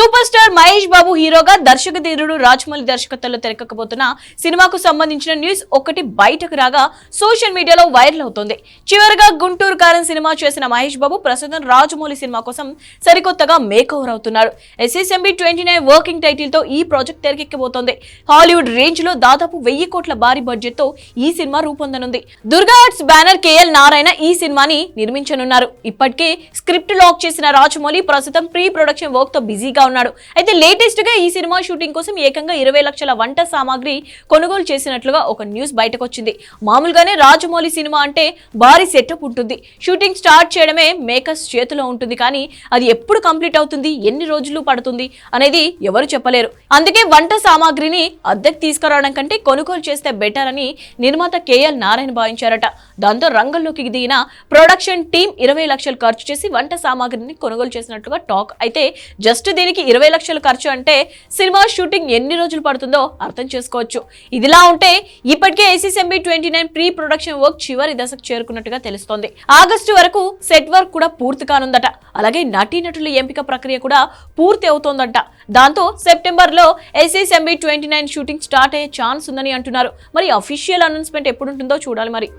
Super star Mahesh Babu హీరోగా దర్శకధీరుడు రాజమౌళి దర్శకత్వంలో తెరకెక్కబోతున్న సినిమాకు సంబంధించిన న్యూస్ ఒకటి బయటకు రాగా సోషల్ మీడియాలో వైరల్ అవుతోంది. చివరగా గుంటూరు కారం సినిమా చేసిన మహేష్ బాబు ప్రస్తుతం రాజమౌళి సినిమా కోసం సరికొత్తగా మేక్ ఓవర్ అవుతున్నారు. SSMB 29 వర్కింగ్ టైటిల్ తో ఈ ప్రాజెక్ట్ తెరకెక్కబోతోంది. హాలీవుడ్ రేంజ్ లో దాదాపు 1000 కోట్ల భారీ బడ్జెట్ తో ఈ సినిమా రూపొందనుంది. Durga arts banner KL Narayana ఈ సినిమాని నిర్మించనున్నారు. ఇప్పటికే స్క్రిప్ట్ లాక్ చేసిన రాజమౌళి ప్రస్తుతం ప్రీ ప్రొడక్షన్ వర్క్ తో బిజీగా ఉన్నాడు. అయితే లేటెస్ట్ గా ఈ సినిమా షూటింగ్ కోసం ఏకంగా 20 లక్షల వంట సామాగ్రి కొనుగోలు చేసినట్లుగా ఒక న్యూస్ బయటకు వచ్చింది. మామూలుగానే రాజమౌళి సినిమా అంటే భారీ సెటప్ ఉంటుంది. షూటింగ్ స్టార్ట్ చేయడమే మేకర్స్ చేతిలో ఉంటుంది. కానీ అది ఎప్పుడు కంప్లీట్ అవుతుంది, ఎన్ని రోజులు పడుతుంది అనేది ఎవరు చెప్పలేరు. అందుకే వంట సామాగ్రిని అద్దెకు తీసుకురావడం కంటే కొనుగోలు చేస్తే బెటర్ అని నిర్మాత KL నారాయణ భావించారట. దాంతో రంగంలోకి దిగిన ప్రొడక్షన్ టీం 20 లక్షలు ఖర్చు చేసి వంట సామాగ్రిని కొనుగోలు చేసినట్లుగా టాక్. అయితే జస్ట్ దీనికి 20 లక్షలు ఖర్చు అంటే సినిమా షూటింగ్ ఎన్ని రోజులు పడుతుందో అర్థం చేసుకోవచ్చు. ఇదిలా ఉంటే ఇప్పటికే SSMB 29 ప్రీ ప్రొడక్షన్ వర్క్ చివరి దశకు చేరుకున్నట్టుగా తెలుస్తోంది. ఆగస్టు వరకు సెట్ వర్క్ కూడా పూర్తి కానుందట. అలాగే నటీనటుల ఎంపిక ప్రక్రియ కూడా పూర్తి అవుతోందంట. దాంతో సెప్టెంబర్ లో SSMB 29 షూటింగ్ స్టార్ట్ అయ్యే ఛాన్స్ ఉందని అంటున్నారు. మరి అఫీషియల్ అనౌన్స్మెంట్ ఎప్పుడు ఉంటుందో చూడాలి మరి.